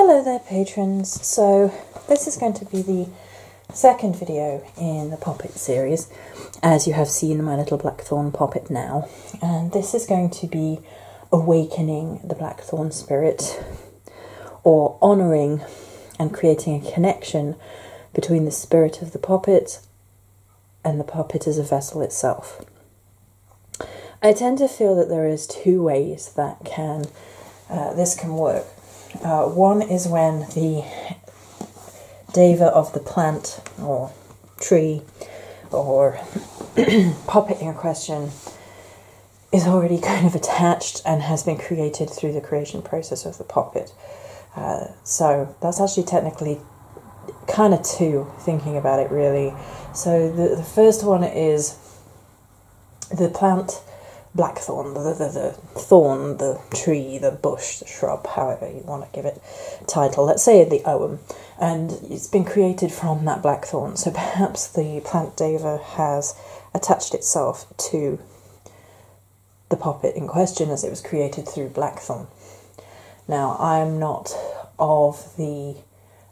Hello there patrons, so this is going to be the second video in the Poppet series, as you have seen my little blackthorn Poppet now, and this is going to be awakening the blackthorn spirit, or honouring and creating a connection between the spirit of the Poppet and the Poppet as a vessel itself. I tend to feel that there is two ways that this can work. One is when the deva of the plant or tree or Poppet in question is already kind of attached and has been created through the creation process of the Poppet. So that's actually technically kind of two, thinking about it really. So the first one is the plant blackthorn, the thorn, the tree, the bush, the shrub, however you want to give it title. Let's say the ogham, and it's been created from that blackthorn. So perhaps the plant deva has attached itself to the Poppet in question as it was created through blackthorn. Now, I'm not of the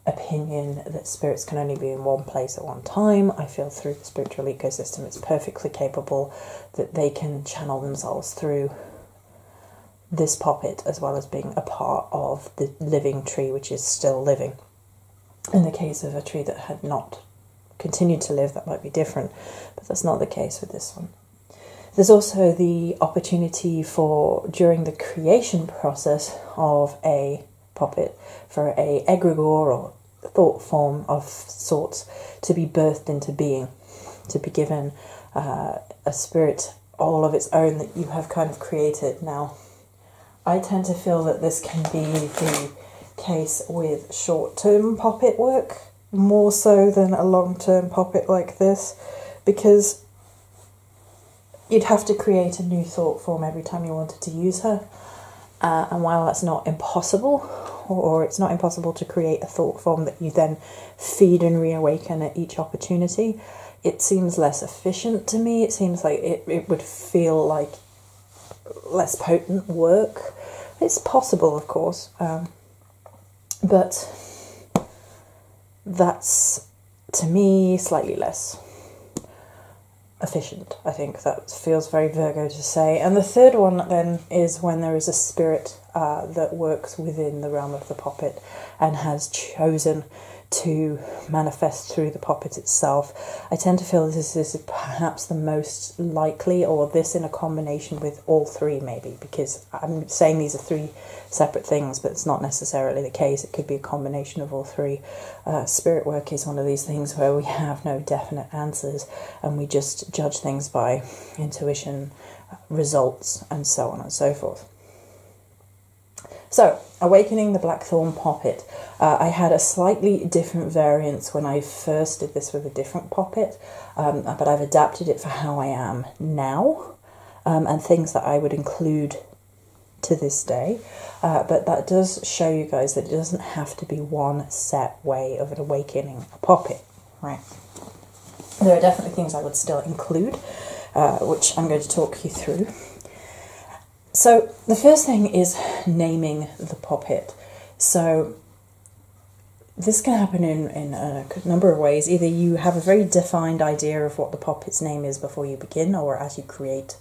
opinion that spirits can only be in one place at one time. I feel through the spiritual ecosystem it's perfectly capable that they can channel themselves through this Poppet as well as being a part of the living tree which is still living. In the case of a tree that had not continued to live, that might be different, but that's not the case with this one. There's also the opportunity for, during the creation process of a Poppet, for a egregore or thought form of sorts to be birthed into being, to be given a spirit all of its own that you have kind of created. Now, I tend to feel that this can be the case with short-term Poppet work, more so than a long-term Poppet like this, because you'd have to create a new thought form every time you wanted to use her. And while that's not impossible, or it's not impossible to create a thought form that you then feed and reawaken at each opportunity, it seems less efficient to me. It seems like it would feel like less potent work. It's possible, of course, but that's, to me, slightly less efficient. I think that feels very Virgo to say. And the third one then is when there is a spirit that works within the realm of the Poppet and has chosen to manifest through the Poppet itself. I tend to feel this is perhaps the most likely, or this in a combination with all three maybe, because I'm saying these are three separate things, but it's not necessarily the case. It could be a combination of all three. Spirit work is one of these things where we have no definite answers and we just judge things by intuition, results, and so on and so forth. So, awakening the blackthorn Poppet. I had a slightly different variance when I first did this with a different Poppet, but I've adapted it for how I am now, and things that I would include to this day. But that does show you guys that it doesn't have to be one set way of awakening a Poppet, right? There are definitely things I would still include, which I'm going to talk you through. So the first thing is naming the Poppet. So this can happen in a number of ways. Either you have a very defined idea of what the Poppet's name is before you begin, or as you create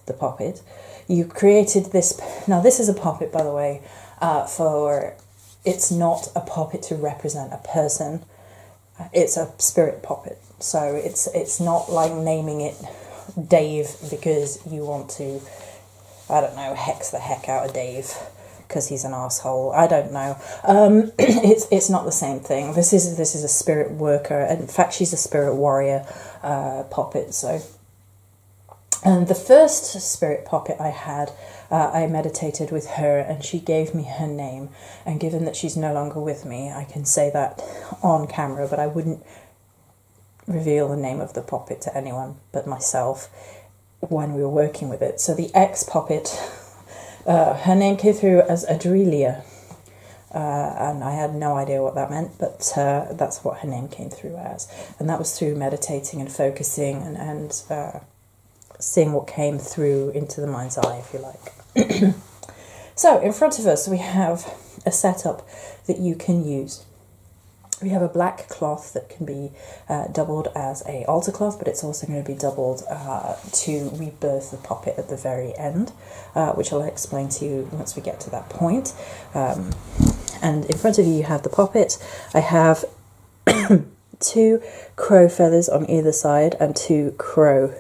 the Poppet. You created this. Now this is a Poppet, by the way, it's not a Poppet to represent a person. It's a spirit Poppet. So it's not like naming it Dave because you want to, I don't know, hex the heck out of Dave because he's an asshole. I don't know. It's not the same thing. This is a spirit worker. In fact, she's a spirit warrior Poppet. So, and the first spirit Poppet I had, I meditated with her, and she gave me her name. And given that she's no longer with me, I can say that on camera, but I wouldn't reveal the name of the Poppet to anyone but myself when we were working with it. So the ex-Poppet, her name came through as Adrelia, and I had no idea what that meant, but that's what her name came through as. And that was through meditating and focusing and seeing what came through into the mind's eye, if you like. So in front of us we have a setup that you can use. We have a black cloth that can be doubled as a altar cloth, but it's also going to be doubled to rebirth the poppet at the very end, which I'll explain to you once we get to that point. And in front of you, you have the poppet. I have 2 crow feathers on either side and 2 crow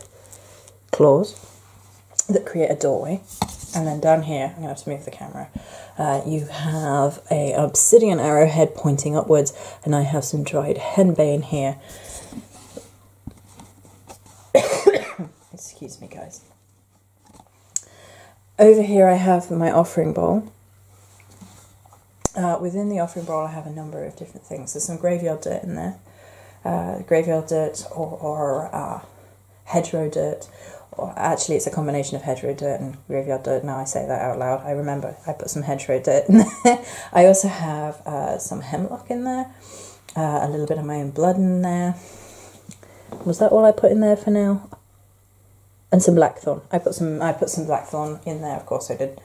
claws that create a doorway. And then down here, I'm going to have to move the camera, you have a obsidian arrowhead pointing upwards, and I have some dried henbane here. Excuse me, guys. Over here I have my offering bowl. Within the offering bowl I have a number of different things. There's some graveyard dirt in there. Graveyard dirt or hedgerow dirt. Actually, it's a combination of hedgerow dirt and graveyard dirt. Now I say that out loud. I remember I put some hedgerow dirt in there. I also have some hemlock in there, a little bit of my own blood in there. Was that all I put in there for now? And some blackthorn. I put some blackthorn in there. Of course I did.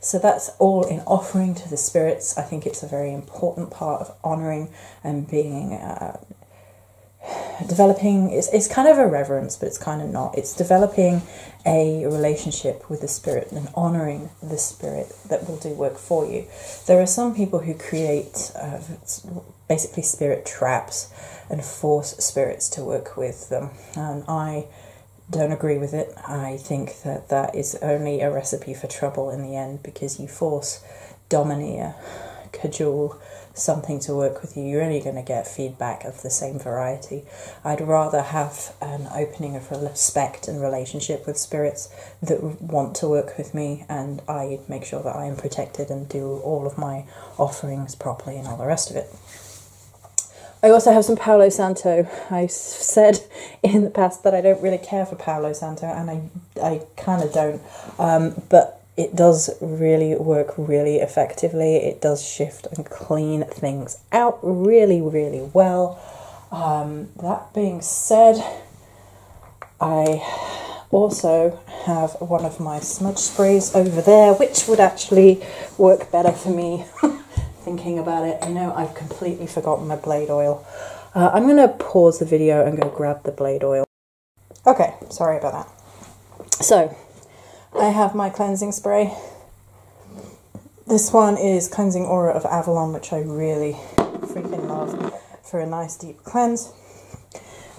So that's all in offering to the spirits. I think it's a very important part of honouring and being. Developing, it's kind of a reverence, but it's kind of not. It's developing a relationship with the spirit and honouring the spirit that will do work for you. There are some people who create basically spirit traps and force spirits to work with them, and I don't agree with it. I think that that is only a recipe for trouble in the end, because you force, domineer, cajole something to work with you, you're only going to get feedback of the same variety. I'd rather have an opening of respect and relationship with spirits that want to work with me, and I make sure that I am protected and do all of my offerings properly and all the rest of it. I also have some Paolo Santo. I've said in the past that I don't really care for Paolo Santo, and I kind of don't, but it does really work really effectively. It does shift and clean things out really, really well. That being said, I also have one of my smudge sprays over there, which would actually work better for me. Thinking about it, you know, I've completely forgotten my blade oil. I'm going to pause the video and go grab the blade oil. Okay, sorry about that. So, I have my cleansing spray. This one is Cleansing Aura of Avalon, which I really freaking love for a nice deep cleanse.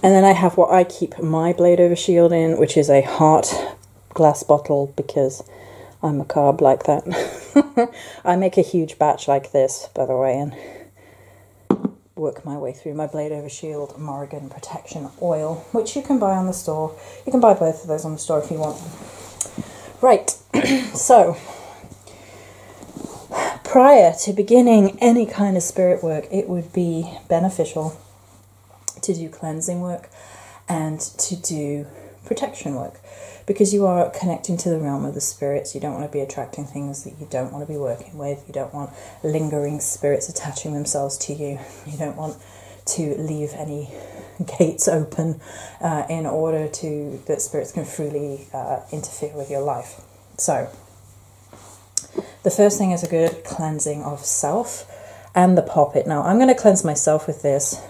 And then I have what I keep my blade over shield in, which is a heart glass bottle, because I'm a carb like that. I make a huge batch like this, by the way, and work my way through my blade over shield Morrigan protection oil, which you can buy on the store. You can buy both of those on the store if you want. Right, so prior to beginning any kind of spirit work, it would be beneficial to do cleansing work and to do protection work, because you are connecting to the realm of the spirits. You don't want to be attracting things that you don't want to be working with. You don't want lingering spirits attaching themselves to you. You don't want to leave any gates open in order to that spirits can freely interfere with your life. So the first thing is a good cleansing of self and the poppet. Now I'm going to cleanse myself with this.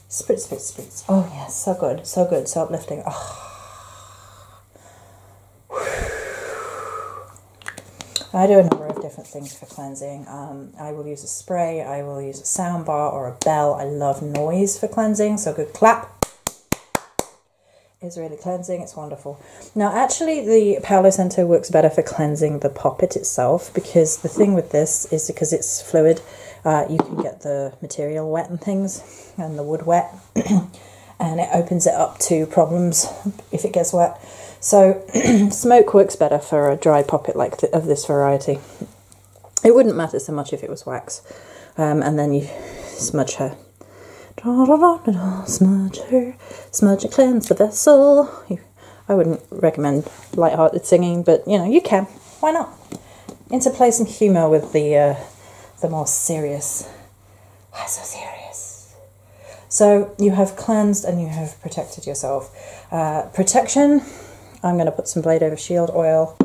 Spritz, spritz, spritz. Oh yes, so good, so good, so uplifting. Oh. I do a number of different things for cleansing. I will use a spray, I will use a sound bar or a bell. I love noise for cleansing, so a good clap is really cleansing. It's wonderful. Now actually the Paolo Santo works better for cleansing the poppet itself, because the thing with this is because it's fluid, you can get the material wet and things, and the wood wet, and it opens it up to problems if it gets wet. So smoke works better for a dry poppet like of this variety. It wouldn't matter so much if it was wax. And then you smudge her. Smudge her, smudge and cleanse the vessel. I wouldn't recommend light-hearted singing, but you know, you can. Why not? Interplay some humour with the more serious. Why so serious? So you have cleansed and you have protected yourself. Protection. I'm going to put some blade over shield oil.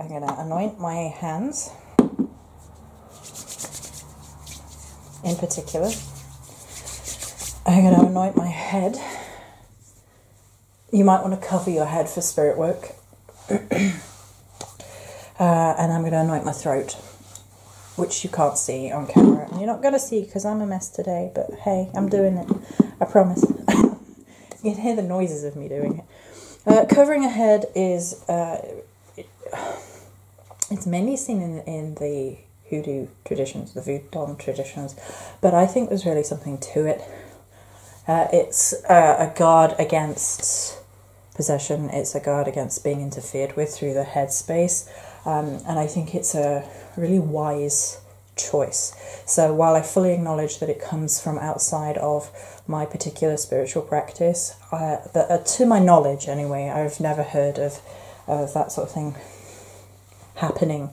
I'm going to anoint my hands. in particular. I'm going to anoint my head. You might want to cover your head for spirit work. And I'm going to anoint my throat, which you can't see on camera. And you're not going to see because I'm a mess today, but hey, I'm doing it. I promise. You can hear the noises of me doing it. Covering a head is... it's mainly seen in the hoodoo traditions, the voodoo traditions, but I think there's really something to it. It's a guard against possession. It's a guard against being interfered with through the head space, and I think it's a really wise choice. So while I fully acknowledge that it comes from outside of my particular spiritual practice, to my knowledge anyway, I've never heard of that sort of thing happening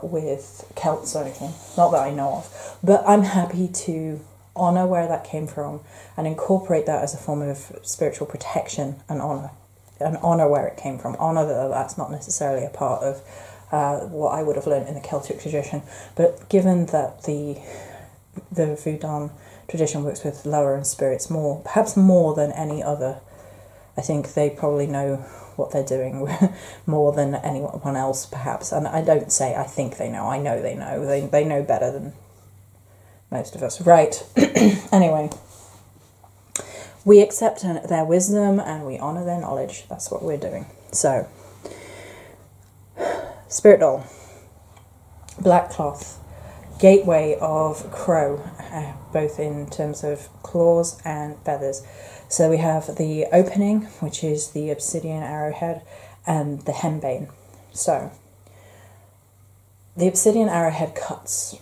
with Celts or anything, not that I know of, but I'm happy to honour where that came from and incorporate that as a form of spiritual protection and honour where it came from, honour that that's not necessarily a part of what I would have learned in the Celtic tradition, but given that the voodoo tradition works with lower end spirits more, perhaps more than any other, I think they probably know what they're doing more than anyone else perhaps, and I don't say I think they know, I know they know, they know better than most of us, right? Anyway, we accept their wisdom and we honour their knowledge. That's what we're doing. So, spirit doll, black cloth, gateway of crow, both in terms of claws and feathers. So we have the opening, which is the obsidian arrowhead, and the henbane. So, the obsidian arrowhead cuts.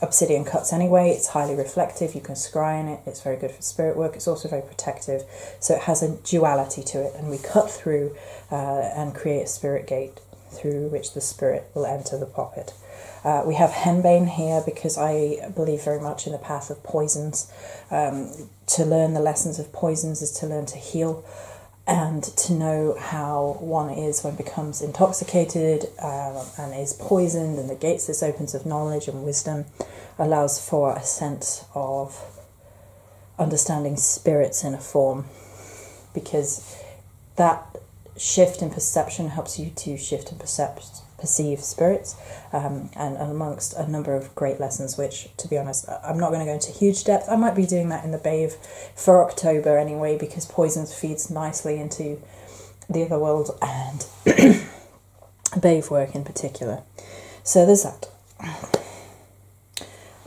Obsidian cuts anyway, it's highly reflective, you can scry in it, it's very good for spirit work, it's also very protective, so it has a duality to it, and we cut through and create a spirit gate through which the spirit will enter the poppet. We have henbane here because I believe very much in the path of poisons. To learn the lessons of poisons is to learn to heal, and to know how one is when becomes intoxicated and is poisoned, and the gates this opens of knowledge and wisdom allows for a sense of understanding spirits in a form, because that shift in perception helps you to shift and perceive spirits, and amongst a number of great lessons, which, to be honest, I'm not going to go into huge depth. I might be doing that in the Bave for October anyway, because poisons feeds nicely into the other world and Bave work in particular. So there's that.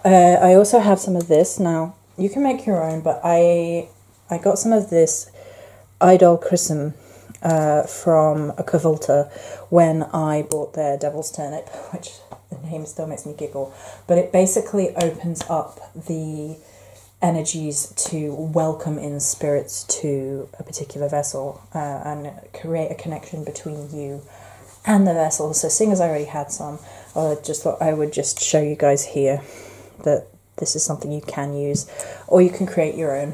I also have some of this. Now, you can make your own, but I got some of this idol chrism from a Cavolta when I bought their devil's turnip, which the name still makes me giggle, but it basically opens up the energies to welcome in spirits to a particular vessel and create a connection between you and the vessel. So seeing as I already had some, I just thought I would just show you guys here that this is something you can use, or you can create your own.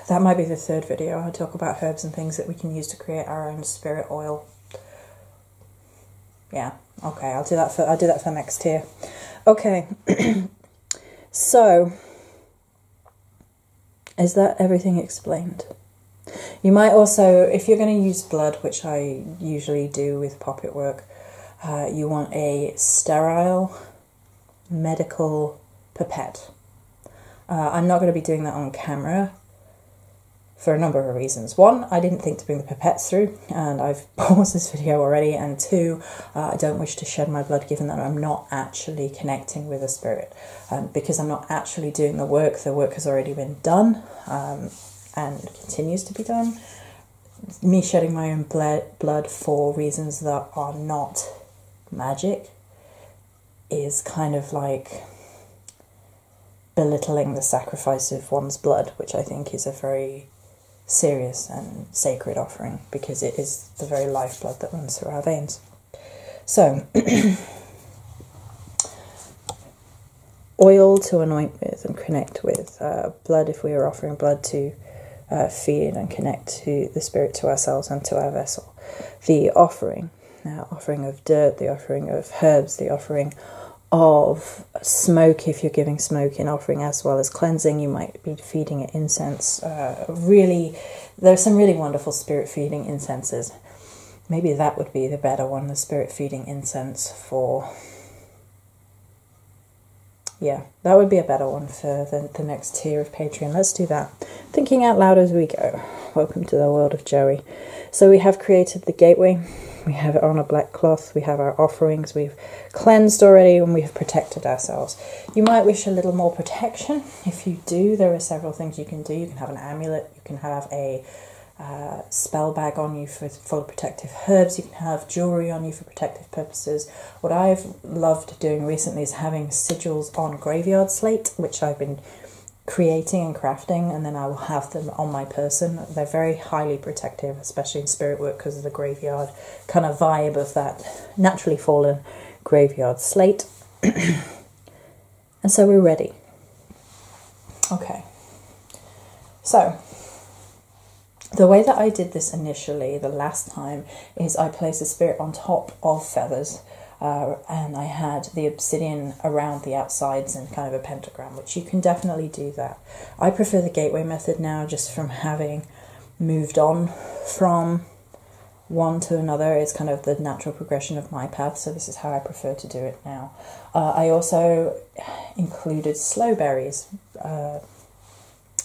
That might be the third video. I'll talk about herbs and things that we can use to create our own spirit oil. Yeah, okay, I'll do that for next year. Okay, so is that everything explained? You might also, if you're going to use blood, which I usually do with poppet work, you want a sterile medical pipette. I'm not going to be doing that on camera for a number of reasons. One, I didn't think to bring the pipettes through, and I've paused this video already, and two, I don't wish to shed my blood given that I'm not actually connecting with a spirit. Because I'm not actually doing the work has already been done, and continues to be done. Me shedding my own blood for reasons that are not magic is kind of like belittling the sacrifice of one's blood, which I think is a very serious and sacred offering, because it is the very lifeblood that runs through our veins. So, oil to anoint with and connect with, blood if we are offering blood to feed and connect to the spirit, to ourselves and to our vessel. The offering of dirt, the offering of herbs, the offering of smoke if you're giving smoke in offering, as well as cleansing. You might be feeding it incense. There's some really wonderful spirit feeding incenses. Maybe that would be the better one, the spirit feeding incense for... Yeah, that would be a better one for the next tier of Patreon. Let's do that. Thinking out loud as we go. Welcome to the world of Joey. So we have created the gateway. We have it on a black cloth. We have our offerings. We've cleansed already, and we have protected ourselves. You might wish a little more protection. If you do, there are several things you can do. You can have an amulet. You can have a spell bag on you full of protective herbs. You can have jewellery on you for protective purposes. What I've loved doing recently is having sigils on graveyard slate, which I've been creating and crafting, and then I will have them on my person. They're very highly protective, especially in spirit work, because of the graveyard kind of vibe of that naturally fallen graveyard slate. And so we're ready. Okay, so the way that I did this initially, the last time, is I placed a spirit on top of feathers, and I had the obsidian around the outsides and kind of a pentagram, which you can definitely do that. I prefer the gateway method now, just from having moved on from one to another. It's kind of the natural progression of my path, so this is how I prefer to do it now. I also included sloe berries.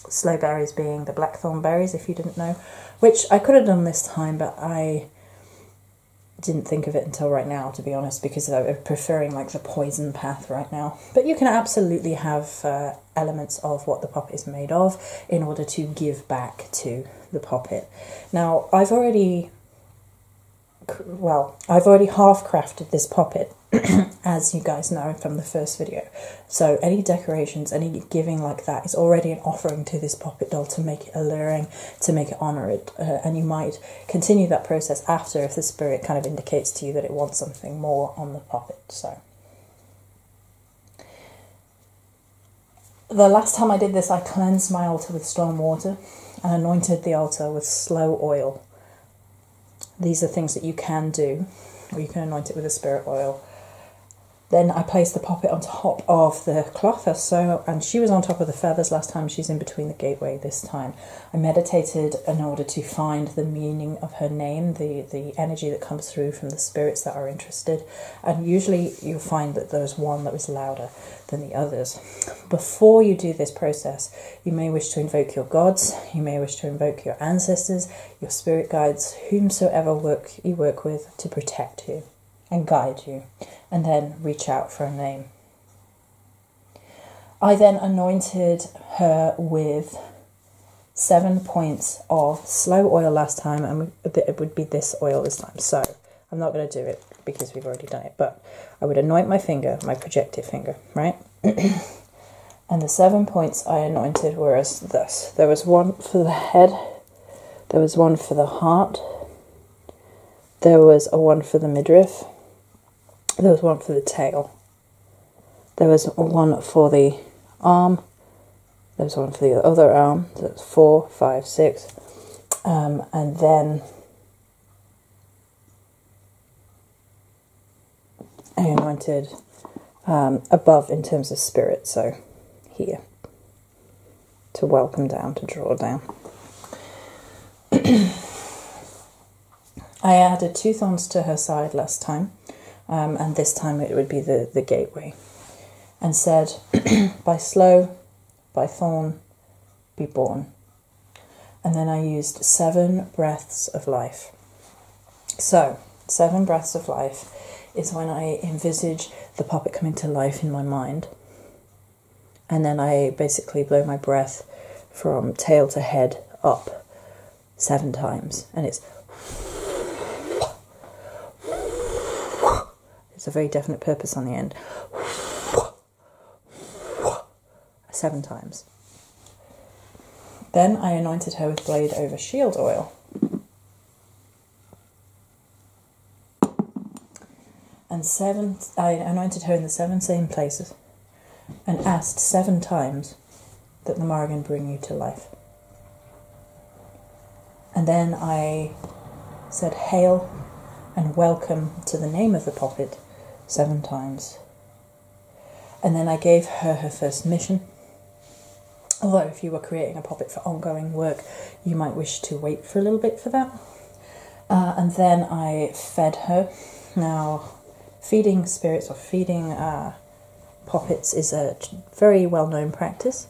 Sloe berries being the blackthorn berries, if you didn't know, which I could have done this time, but I didn't think of it until right now, to be honest, because I'm preferring like the poison path right now. But you can absolutely have elements of what the poppet is made of in order to give back to the poppet. Now, I've already half crafted this poppet, as you guys know from the first video. So any decorations, any giving like that is already an offering to this poppet doll to make it alluring, to make it honour it. And you might continue that process after if the spirit kind of indicates to you that it wants something more on the poppet. So the last time I did this, I cleansed my altar with strong water and anointed the altar with slow oil. These are things that you can do, or you can anoint it with a spirit oil. Then I placed the poppet on top of the cloth, and she was on top of the feathers last time. She's in between the gateway this time. I meditated in order to find the meaning of her name, the energy that comes through from the spirits that are interested. And usually you'll find that there's one that was louder than the others. Before you do this process, you may wish to invoke your gods, you may wish to invoke your ancestors, your spirit guides, whomsoever you work with to protect you and guide you, and then reach out for a name. I then anointed her with 7 points of slow oil last time, and it would be this oil this time. So I'm not going to do it because we've already done it, but I would anoint my finger, my projective finger, right? And the 7 points I anointed were as thus. There was one for the head, there was one for the heart, there was a one for the midriff, there was one for the tail, there was one for the arm, there was one for the other arm, so that's 4, 5, 6, and then I anointed above in terms of spirit, so here, to welcome down, to draw down. I added 2 thorns to her side last time, and this time it would be the gateway, and said, by slow, by thorn, be born. And then I used 7 breaths of life. So, 7 breaths of life is when I envisage the poppet coming to life in my mind, and then I basically blow my breath from tail to head up 7 times, and it's a very definite purpose on the end. 7 times. Then I anointed her with blade over shield oil. And I anointed her in the 7 same places and asked 7 times that the Morrigan bring you to life. And then I said hail and welcome to the name of the poppet 7 times. And then I gave her her first mission. Although if you were creating a Poppet for ongoing work, you might wish to wait for a little bit for that. And then I fed her. Now, feeding spirits or feeding Poppets is a very well-known practice,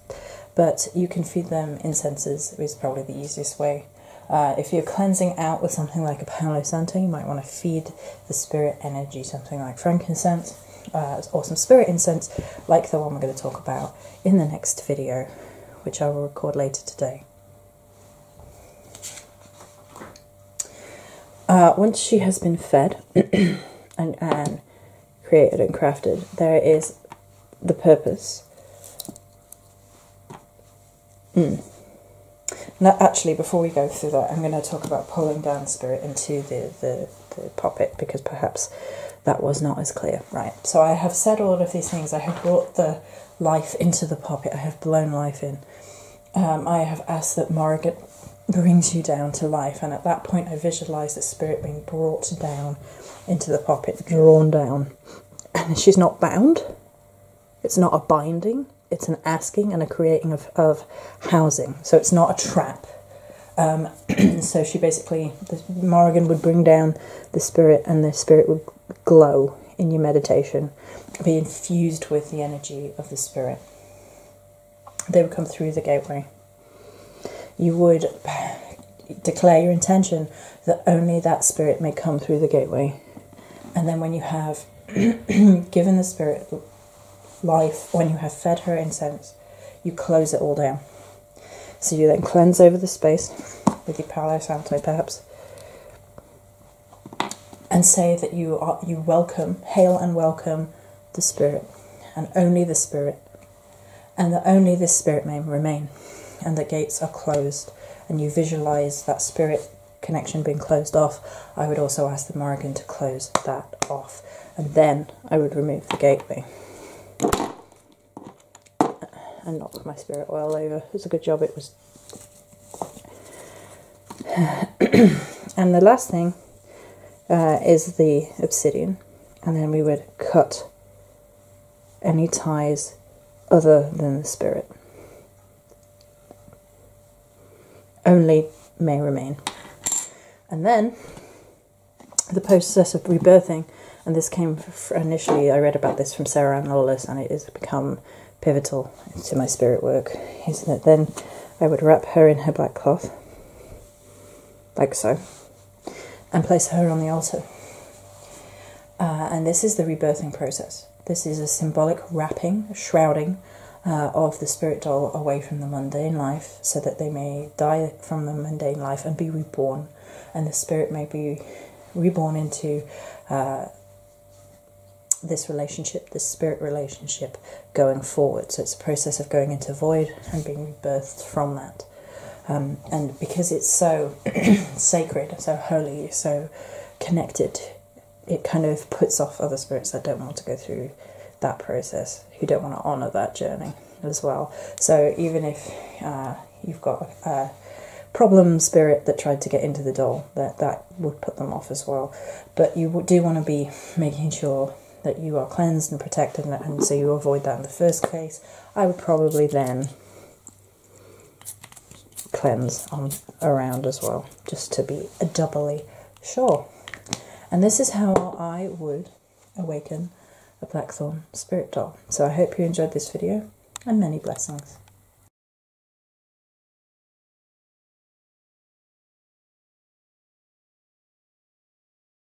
but you can feed them incenses is probably the easiest way. If you're cleansing out with something like a Paolo Santo, you might want to feed the spirit energy something like frankincense, or some spirit incense like the one we're going to talk about in the next video, which I will record later today. Once she has been fed and created and crafted, there is the purpose. Now, actually, before we go through that, I'm going to talk about pulling down spirit into the Poppet, because perhaps that was not as clear. Right, so I have said all of these things. I have brought the life into the Poppet. I have blown life in. I have asked that Morrigan brings you down to life, and at that point I visualise the spirit being brought down into the Poppet, drawn down, and she's not bound. It's not a binding, it's an asking and a creating of housing, so it's not a trap. So she basically, Morrigan would bring down the spirit, and the spirit would glow in your meditation, be infused with the energy of the spirit. They would come through the gateway. You would declare your intention that only that spirit may come through the gateway. And then when you have given the spirit life, when you have fed her incense, you close it all down. So you then cleanse over the space with your Paolo Santo perhaps, and say that you welcome, hail and welcome the spirit, and only the spirit, and that only this spirit may remain, and the gates are closed, and you visualise that spirit connection being closed off. I would also ask the Morrigan to close that off, and then I would remove the gateway and knock my spirit oil over. It was a good job it was. And the last thing is the obsidian, and then we would cut any ties other than the spirit. Only may remain. And then the process of rebirthing, and this came initially, I read about this from Sarah Ann Lawless, and it has become pivotal to my spirit work, is that then I would wrap her in her black cloth, like so, and place her on the altar. And this is the rebirthing process. This is a symbolic wrapping, shrouding of the spirit doll away from the mundane life, so that they may die from the mundane life and be reborn, and the spirit may be reborn into this relationship, this spirit relationship going forward. So it's a process of going into void and being rebirthed from that. And because it's so sacred, so holy, so connected, it kind of puts off other spirits that don't want to go through that process, who don't want to honour that journey as well. So even if you've got a problem spirit that tried to get into the doll, that would put them off as well. But you do want to be making sure that you are cleansed and protected, and so you avoid that in the first case. I would probably then cleanse on around as well, just to be doubly sure. And this is how I would awaken a blackthorn spirit doll. So I hope you enjoyed this video, and many blessings.